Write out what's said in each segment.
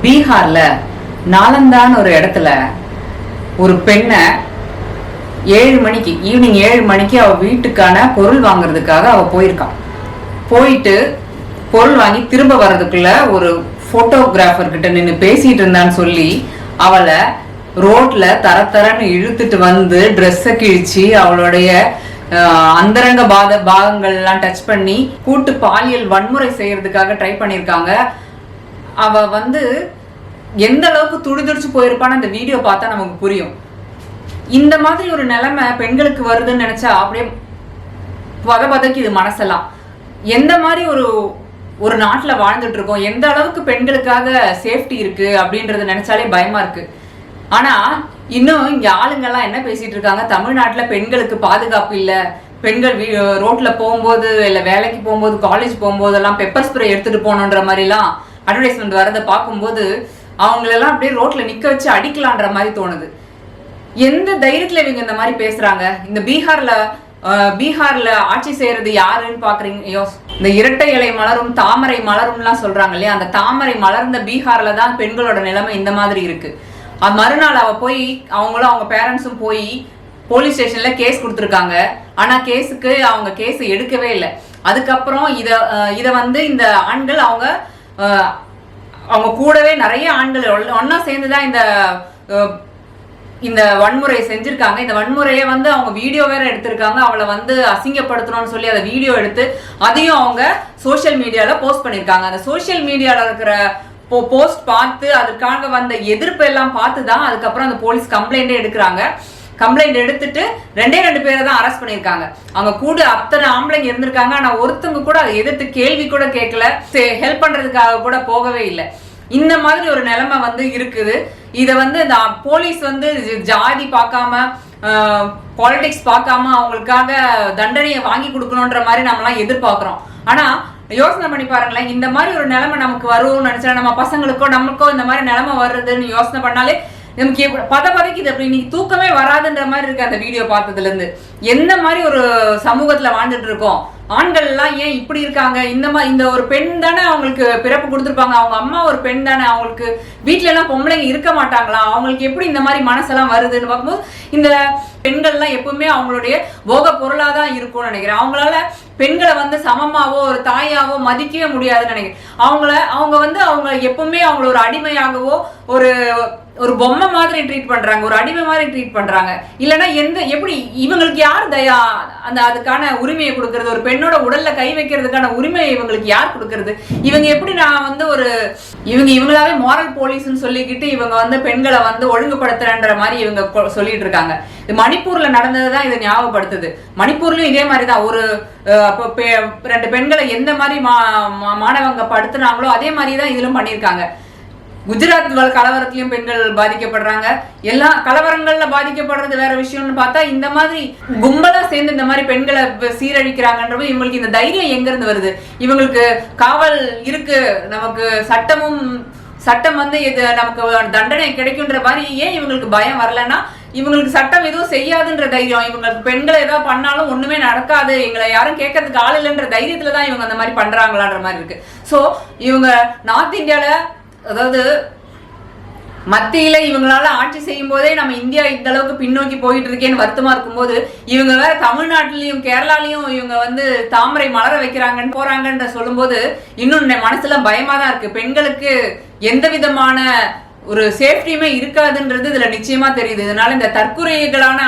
பீகார்ல நாலந்தான்னு ஒரு இடத்துல ஒரு பெண்ணை 7 மணிக்கு ஈவினிங் 7 மணிக்கு அவ வீட்டுக்கான பொருள் வாங்குறதுக்காக அவ போயிருக்கான். போயிட்டு பொருள் வாங்கி திரும்ப வர்றதுக்குள்ள ஒரு போட்டோகிராஃபர் கிட்ட நின்று பேசிட்டு இருந்தான்னு சொல்லி அவளை ரோட்ல தரன்னு இழுத்துட்டு வந்து ட்ரெஸ்ஸை கிழிச்சு அவளுடைய அந்தரங்க பாகங்கள் எல்லாம் டச் பண்ணி கூட்டு பாலியல் வன்முறை செய்யறதுக்காக ட்ரை பண்ணிருக்காங்க. அவ வந்து எந்த அளவுக்கு துடிதுடிச்சு போயிருப்பான்னு அந்த வீடியோ பார்த்தா நமக்கு புரியும். இந்த மாதிரி ஒரு நிலைமை பெண்களுக்கு வருதுன்னு நினைச்சா அப்படியே பதக்கிது மனசெல்லாம். எந்த மாதிரி ஒரு நாட்டுல வாழ்ந்துட்டு இருக்கோம், எந்த அளவுக்கு பெண்களுக்காக சேஃப்டி இருக்கு அப்படின்றத நினைச்சாலே பயமா இருக்கு. ஆனா இன்னும் இங்க ஆளுங்கெல்லாம் என்ன பேசிட்டு இருக்காங்க, தமிழ்நாட்டுல பெண்களுக்கு பாதுகாப்பு இல்ல, பெண்கள் ரோட்ல போகும்போது இல்ல வேலைக்கு போகும்போது காலேஜ் போகும்போதெல்லாம் பெப்பர் ஸ்ப்ரே எடுத்துட்டு போகணுன்ற மாதிரி எல்லாம் அட்வர்டைஸ்மெண்ட் வரதை பார்க்கும்போது அவங்களெல்லாம் அப்படியே ரோட்ல நிக்க வச்சு அடிக்கலான்ற மாதிரி தோணுது. எந்த தைரியத்துல இவங்க இந்த மாதிரி பேசுறாங்க? இந்த பீகார்ல ஆட்சி செய்யறது யாருன்னு பாக்குறீங்க? இந்த இரட்டை இலை மலரும் தாமரை மலரும்லாம் சொல்றாங்க இல்லையா, அந்த தாமரை மலர்ந்த பீகார்ல தான் பெண்களோட நிலைமை இந்த மாதிரி இருக்கு. மறுநாள் அவ போய் அவங்களும் அவங்க பேரண்ட்ஸும் போய் போலீஸ் ஸ்டேஷன்ல கேஸ் கொடுத்துருக்காங்க. ஆனா கேஸுக்கு அவங்க கேஸ் எடுக்கவே இல்லை. அதுக்கப்புறம் இத வந்து இந்த ஆண்கள் அவங்க கூடவே நிறைய ஆண்கள் ஒன்னா சேர்ந்துதான் இந்த வன்முறையை செஞ்சிருக்காங்க. இந்த வன்முறையை வந்து அவங்க வீடியோ வேற எடுத்திருக்காங்க. அவளை வந்து அசிங்கப்படுத்தணும்னு சொல்லி அதை வீடியோ எடுத்து அதையும் அவங்க சோசியல் மீடியால போஸ்ட் பண்ணிருக்காங்க. அந்த சோசியல் மீடியால இருக்கிற போஸ்ட் பார்த்து அதுக்காக வந்த எதிர்ப்பு எல்லாம் பார்த்துதான் அதுக்கப்புறம் அந்த போலீஸ் கம்ப்ளைண்டே எடுக்கிறாங்க. கம்ப்ளைண்ட் எடுத்துட்டு 2 பேரை தான் அரெஸ்ட் பண்ணிருக்காங்க. அவங்க கூட அத்தனை ஆம்பளைங்க இருந்திருக்காங்க. ஆனா ஒருத்தவங்க கூட அதை எதிர்த்து கேள்வி கூட கேட்கல, ஹெல்ப் பண்றதுக்காக கூட போகவே இல்லை. இந்த மாதிரி ஒரு நிலைமை வந்து இருக்குது. இத வந்து இந்த போலீஸ் வந்து ஜாதி பார்க்காம பாலிடிக்ஸ் பார்க்காம அவங்களுக்காக தண்டனையை வாங்கி கொடுக்கணும்ன்ற மாதிரி நம்மலாம் எதிர்பார்க்கிறோம். ஆனா யோசனை பண்ணி பாருங்களேன், இந்த மாதிரி ஒரு நிலைமை நமக்கு வரும்னு நினைச்சா நம்ம பசங்களுக்கோ நமக்கோ இந்த மாதிரி நிலைமை வருதுன்னு யோசனை பண்ணாலே நமக்கு பதக்கிது. அப்படி நீ தூக்கமே வராதுன்ற மாதிரி இருக்கு அந்த வீடியோ பார்த்ததுல இருந்து. எந்த மாதிரி ஒரு சமூகத்துல வாழ்ந்துட்டு இருக்கோம்? ஆண்கள் எல்லாம் ஏன் இப்படி இருக்காங்க? இந்த ஒரு பெண் தானே அவங்களுக்கு பிறப்பு கொடுத்துருப்பாங்க, அவங்க அம்மா ஒரு பெண் தானே, அவங்களுக்கு வீட்டுல எல்லாம் பொம்பளைங்க இருக்க மாட்டாங்களா? அவங்களுக்கு எப்படி இந்த மாதிரி மனசெல்லாம் வருதுன்னு பார்க்கும்போது இந்த பெண்கள்லாம் எப்பவுமே அவங்களுடைய போக பொருளாதான் இருக்கும்னு நினைக்கிறேன். அவங்களால பெண்களை வந்து சமமாவோ ஒரு தாயாவோ மதிக்கவே முடியாதுன்னு நினைக்கிறேன். அவங்க எப்பவுமே அவங்கள ஒரு அடிமையாகவோ ஒரு பொம்மை மாதிரி ட்ரீட் பண்றாங்க, ஒரு அடிமை மாதிரி ட்ரீட் பண்றாங்க. இல்லைன்னா எப்படி இவங்களுக்கு யார் அதுக்கான உரிமையை கொடுக்கறது? ஒரு பெண்ணோட உடல்ல கை வைக்கிறதுக்கான உரிமையை இவங்களுக்கு யார் கொடுக்கறது? இவங்க எப்படி நான் வந்து இவங்களாவே மாரல் போலீஸ்ன்னு சொல்லிக்கிட்டு இவங்க வந்து பெண்களை வந்து ஒழுங்குபடுத்துறன்ற மாதிரி இவங்க சொல்லிட்டு இருக்காங்க. மணிப்பூர்ல நடந்ததுதான் இதை ஞாபகப்படுத்துது. மணிப்பூர்லயும் இதே மாதிரிதான் ஒரு 2 பெண்களை எந்த மாதிரி மாணவங்க படுத்துனாங்களோ அதே மாதிரிதான் இதிலும் பண்ணியிருக்காங்க. குஜராத் கலவரத்திலையும் பெண்கள் பாதிக்கப்படுறாங்க. எல்லா கலவரங்கள்ல பாதிக்கப்படுறது வேற விஷயம்னு பார்த்தா இந்த மாதிரி கும்பலா சேர்ந்து இந்த மாதிரி பெண்களை சீரழிக்கிறாங்கன்றது இவங்களுக்கு இந்த தைரியம் எங்க இருந்து வருது? இவங்களுக்கு காவல் இருக்கு, நமக்கு சட்டம் வந்து இது நமக்கு தண்டனை கிடைக்கும்ன்ற மாதிரி ஏன் இவங்களுக்கு பயம் வரலன்னா, இவங்களுக்கு சட்டம் எதுவும் செய்யாதுன்ற தைரியம், இவங்களுக்கு பெண்களை ஏதாவது பண்ணாலும் ஒண்ணுமே நடக்காது, எங்களை யாரும் கேட்கறதுக்கு ஆள் இல்லைன்ற தைரியத்துலதான் இவங்க அந்த மாதிரி பண்றாங்களான்ற மாதிரி இருக்கு. சோ இவங்க நார்த் இந்தியால, அதாவது மத்தியில இவங்களால ஆட்சி செய்யும் போதே நம்ம இந்தியா இந்த அளவுக்கு பின்னோக்கி போயிட்டு இருக்கேன்னு வருத்தமா இருக்கும்போது இவங்க வேற தமிழ்நாட்டிலையும் கேரளாலையும் இவங்க வந்து தாமரை மலர வைக்கிறாங்கன்னு போறாங்கன்ற சொல்லும் போது இன்னும் மனசுல பயமா தான் இருக்கு. பெண்களுக்கு எந்த விதமான ஒரு சேஃப்டியுமே இருக்காதுன்றது இதுல நிச்சயமா தெரியுது. இதனால இந்த தற்கொலைகளான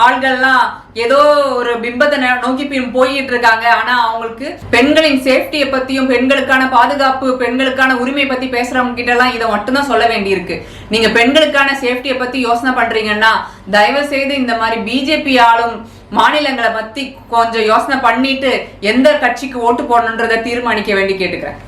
ஆள்கள்லாம் ஏதோ ஒரு பிம்பத்தை நோக்கி போயிட்டு இருக்காங்க. ஆனா அவங்களுக்கு பெண்களின் சேஃப்டியை பத்தியும் பெண்களுக்கான பாதுகாப்பு பெண்களுக்கான உரிமை பத்தி பேசுறவங்க கிட்ட எல்லாம் இதை மட்டும்தான் சொல்ல வேண்டி இருக்கு. நீங்க பெண்களுக்கான சேஃப்டியை பத்தி யோசனை பண்றீங்கன்னா தயவு செய்து இந்த மாதிரி பிஜேபி ஆளும் மாநிலங்களை பத்தி கொஞ்சம் யோசனை பண்ணிட்டு எந்த கட்சிக்கு ஓட்டு போடணுன்றதை தீர்மானிக்க வேண்டி கேட்டுக்கிறேன்.